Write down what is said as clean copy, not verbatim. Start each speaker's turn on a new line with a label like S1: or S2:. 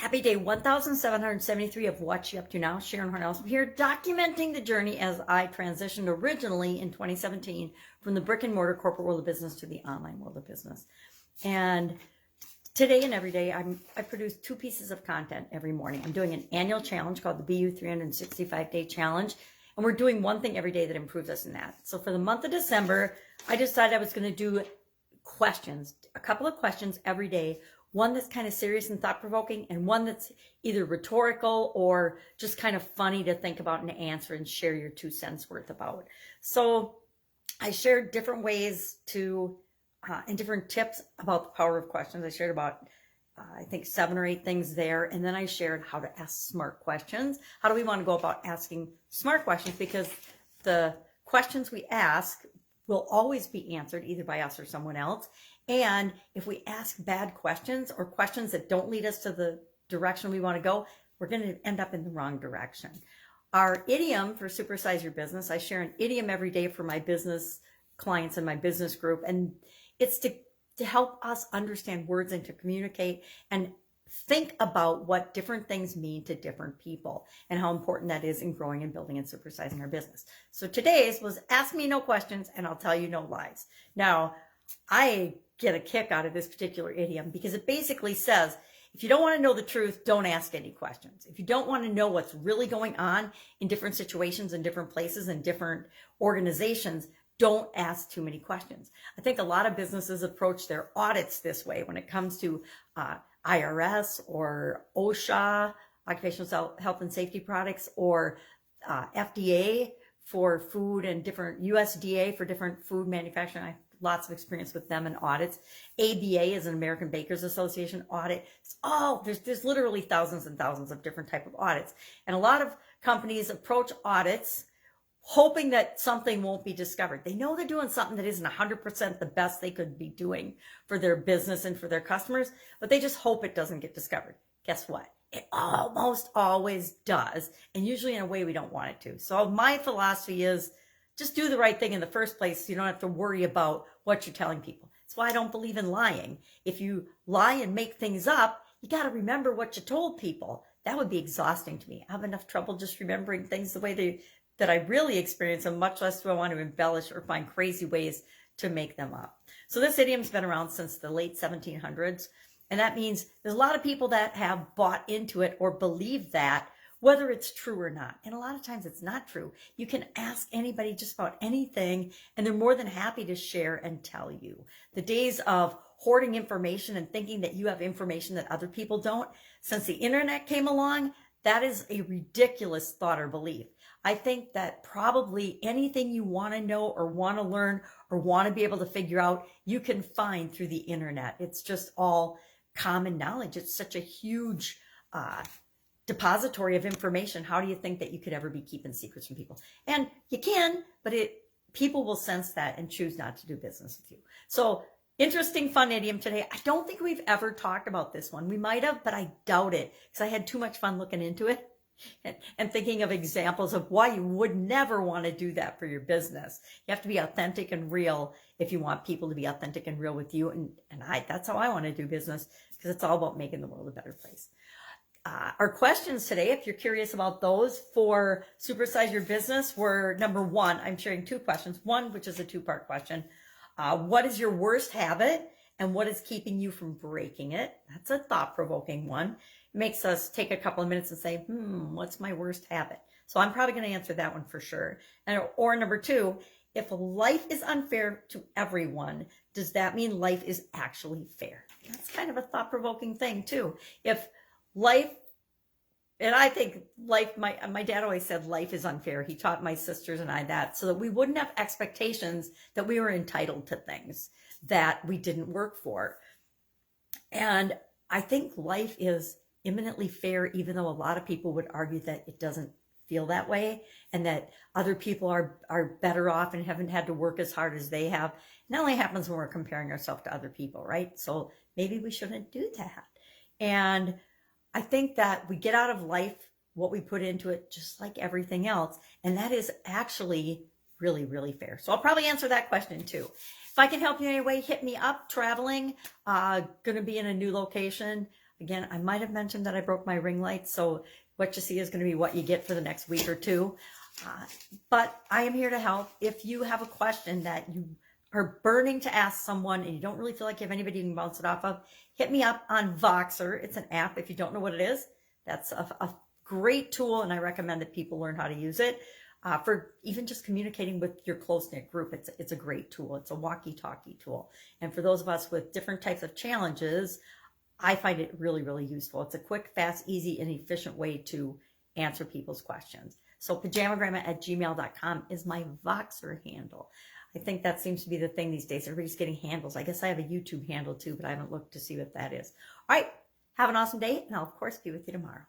S1: Happy day 1773 of What You Up To Now. Sharon Horne-Ellstrom here, documenting the journey as I transitioned originally in 2017 from the brick and mortar corporate world of business to the online world of business. And today and every day, I produce 2 pieces of content every morning. I'm doing an annual challenge called the BU 365-Day Challenge. And we're doing one thing every day that improves us in that. So for the month of December, I decided I was going to do questions, a couple of questions every day. One that's kind of serious and thought-provoking, and one that's either rhetorical or just kind of funny to think about and answer and share your 2 cents worth about. So I shared different ways to, and different tips about the power of questions. I shared about, I think 7 or 8 things there. And then I shared how to ask smart questions. How do we want to go about asking smart questions? Because the questions we ask will always be answered either by us or someone else. And if we ask bad questions or questions that don't lead us to the direction we want to go, we're going to end up in the wrong direction. Our idiom for Supersize Your Business, I share an idiom every day for my business clients and my business group. And it's to help us understand words and to communicate and think about what different things mean to different people and how important that is in growing and building and supersizing our business. So today's was ask me no questions and I'll tell you no lies. Now, I get a kick out of this particular idiom because it basically says, if you don't want to know the truth, don't ask any questions. If you don't want to know what's really going on in different situations and different places and different organizations, don't ask too many questions. I think a lot of businesses approach their audits this way when it comes to IRS or OSHA, occupational health and safety products, or FDA for food and different USDA for different food manufacturing. I have lots of experience with them in audits. ABA is an American Bakers Association audit. There's literally thousands and thousands of different type of audits. And a lot of companies approach audits hoping that something won't be discovered. They know they're doing something that isn't 100% the best they could be doing for their business and for their customers, but they just hope it doesn't get discovered. Guess what? It almost always does, and usually in a way we don't want it to. So my philosophy is just do the right thing in the first place so you don't have to worry about what you're telling people. That's why I don't believe in lying. If you lie and make things up, you got to remember what you told people. That would be exhausting to me. I have enough trouble just remembering things the way that I really experience them, much less do I want to embellish or find crazy ways to make them up. So this idiom's been around since the late 1700s. And that means there's a lot of people that have bought into it or believe that, whether it's true or not. And a lot of times it's not true. You can ask anybody just about anything, and they're more than happy to share and tell you. The days of hoarding information and thinking that you have information that other people don't, since the internet came along, that is a ridiculous thought or belief. I think that probably anything you want to know or want to learn or want to be able to figure out, you can find through the internet. It's just all common knowledge. It's such a huge depository of information. How do you think that you could ever be keeping secrets from people? And you can, but people will sense that and choose not to do business with you. So interesting, fun idiom today. I don't think we've ever talked about this one. We might have, but I doubt it because I had too much fun looking into it and thinking of examples of why you would never want to do that for your business. You have to be authentic and real if you want people to be authentic and real with you. And that's how I want to do business, because it's all about making the world a better place. Our questions today, if you're curious about those for Supersize Your Business, were number 1, I'm sharing 2 questions. One, which is a 2-part question. What is your worst habit and what is keeping you from breaking it? That's a thought-provoking one. It makes us take a couple of minutes and say, what's my worst habit? So I'm probably going to answer that one for sure. Or number 2, if life is unfair to everyone, does that mean life is actually fair? That's kind of a thought-provoking thing too. If life, and I think life, my dad always said life is unfair. He taught my sisters and I that so that we wouldn't have expectations that we were entitled to things that we didn't work for. And I think life is eminently fair, even though a lot of people would argue that it doesn't feel that way and that other people are better off and haven't had to work as hard as they have. It only happens when we're comparing ourselves to other people, right? So maybe we shouldn't do that. And I think that we get out of life what we put into it, just like everything else. And that is actually really, really fair. So I'll probably answer that question too. If I can help you in any way, hit me up. Traveling, going to be in a new location. Again, I might have mentioned that I broke my ring light, so what you see is going to be what you get for the next week or two. But I am here to help. If you have a question that you are burning to ask someone and you don't really feel like you have anybody you can bounce it off of, hit me up on Voxer. It's an app. If you don't know what it is, that's a great tool, and I recommend that people learn how to use it for even just communicating with your close-knit group. It's a great tool. It's a walkie-talkie tool. And for those of us with different types of challenges, I find it really, really useful. It's a quick, fast, easy, and efficient way to answer people's questions. So pajamagrandma@gmail.com is my Voxer handle. I think that seems to be the thing these days. Everybody's getting handles. I guess I have a YouTube handle too, but I haven't looked to see what that is. All right. Have an awesome day, and I'll, of course, be with you tomorrow.